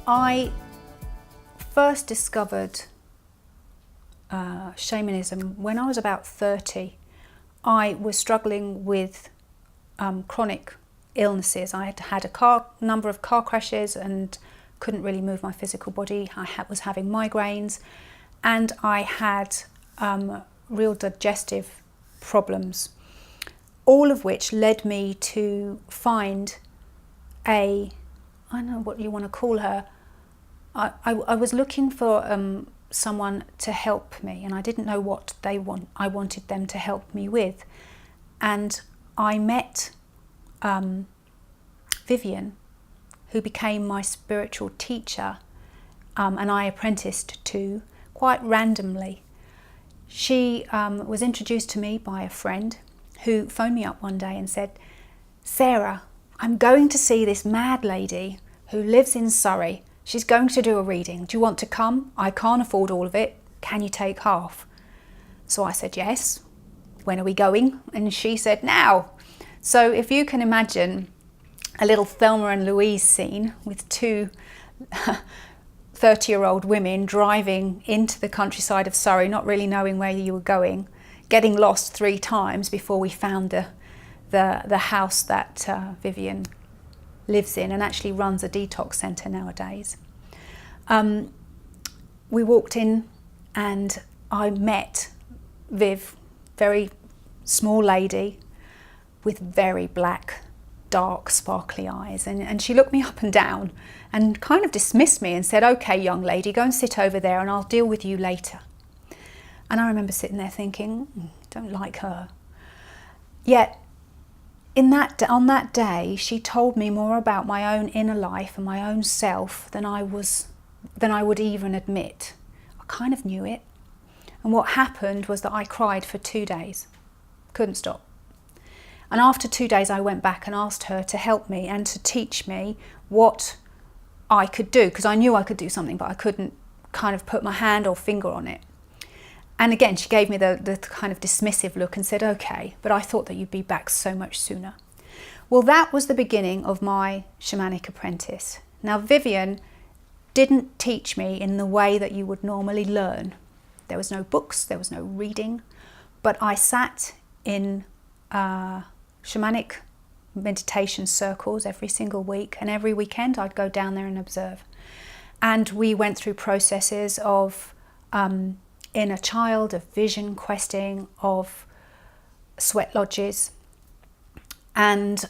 I first discovered shamanism when I was about 30. I was struggling with chronic illnesses. I had had a number of car crashes and couldn't really move my physical body. I was having migraines, and I had real digestive problems, all of which led me to find I don't know what you want to call her. I was looking for someone to help me, and I didn't know what I wanted them to help me with. And I met Vivian, who became my spiritual teacher, and I apprenticed to quite randomly. She was introduced to me by a friend who phoned me up one day and said, "Sarah, I'm going to see this mad lady who lives in Surrey. She's going to do a reading. Do you want to come? I can't afford all of it. Can you take half?" So I said yes. "When are we going?" And she said, "Now." So if you can imagine a little Thelma and Louise scene with two 30-year-old women driving into the countryside of Surrey, not really knowing where you were going, getting lost 3 times before we found the house that Vivian lives in and actually runs a detox centre nowadays. We walked in and I met Viv, very small lady with very black, dark, sparkly eyes, and she looked me up and down and kind of dismissed me and said, "Okay, young lady, go and sit over there and I'll deal with you later." And I remember sitting there thinking, don't like her. Yet on that day, she told me more about my own inner life and my own self than I would even admit. I kind of knew it. And what happened was that I cried for 2 days. Couldn't stop. And after 2 days, I went back and asked her to help me and to teach me what I could do, because I knew I could do something, but I couldn't kind of put my hand or finger on it. And again, she gave me the kind of dismissive look and said, "Okay, but I thought that you'd be back so much sooner." Well, that was the beginning of my shamanic apprentice. Now, Vivian didn't teach me in the way that you would normally learn. There was no books, there was no reading, but I sat in shamanic meditation circles every single week, and every weekend I'd go down there and observe. And we went through processes of inner child, of vision questing, of sweat lodges, and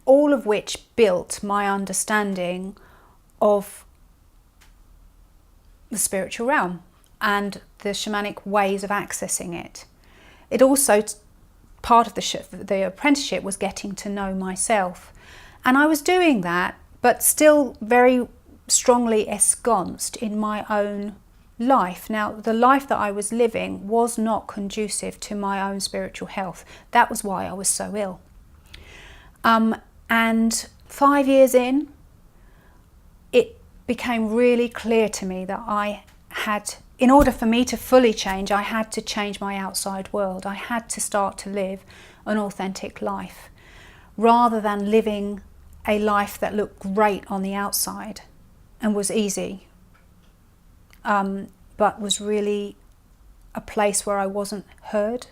all of which built my understanding of the spiritual realm and the shamanic ways of accessing it. It also, part of the apprenticeship was getting to know myself. And I was doing that, but still very strongly ensconced in my own life. Now, the life that I was living was not conducive to my own spiritual health. That was why I was so ill. And 5 years in, it became really clear to me that in order for me to fully change, I had to change my outside world. I had to start to live an authentic life, rather than living a life that looked great on the outside and was easy, but was really a place where I wasn't heard,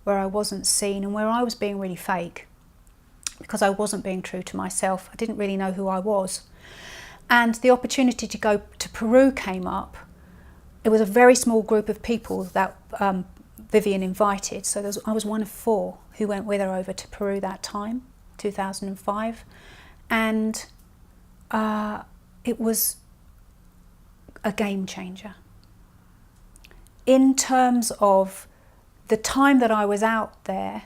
where I wasn't seen, and where I was being really fake, because I wasn't being true to myself. I didn't really know who I was. And the opportunity to go to Peru came up. It was a very small group of people that Vivian invited. So I was one of 4 who went with her over to Peru that time, 2005. And it was a game changer. In terms of the time that I was out there,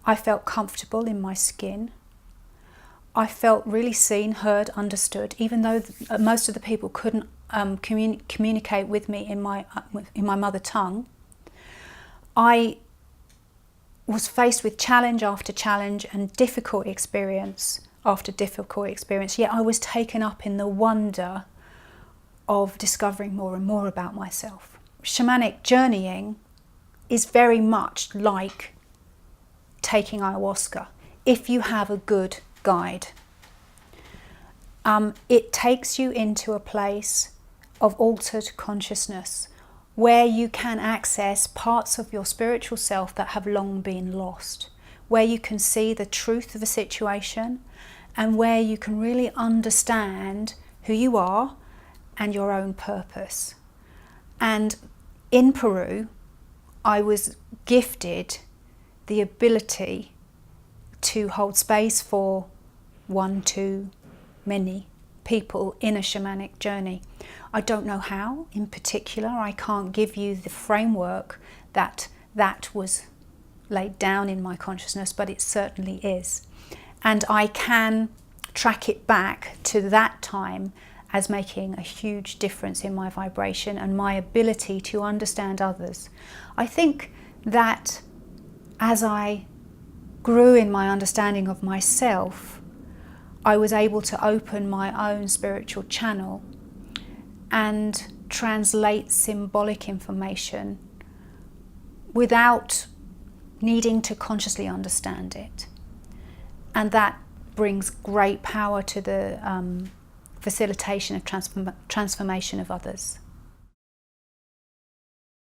I felt comfortable in my skin. I felt really seen, heard, understood, even though most of the people couldn't communicate with me in my mother tongue. I was faced with challenge after challenge and difficult experience after difficult experience, yet I was taken up in the wonder of discovering more and more about myself. Shamanic journeying is very much like taking ayahuasca, if you have a good guide. it takes you into a place of altered consciousness where you can access parts of your spiritual self that have long been lost, where you can see the truth of a situation, and where you can really understand who you are and your own purpose. And in Peru, I was gifted the ability to hold space for one, two, many people in a shamanic journey. I don't know how in particular. I can't give you the framework that was laid down in my consciousness, but it certainly is. And I can track it back to that time as making a huge difference in my vibration and my ability to understand others. I think that as I grew in my understanding of myself, I was able to open my own spiritual channel and translate symbolic information without needing to consciously understand it. And that brings great power to the facilitation of transformation of others.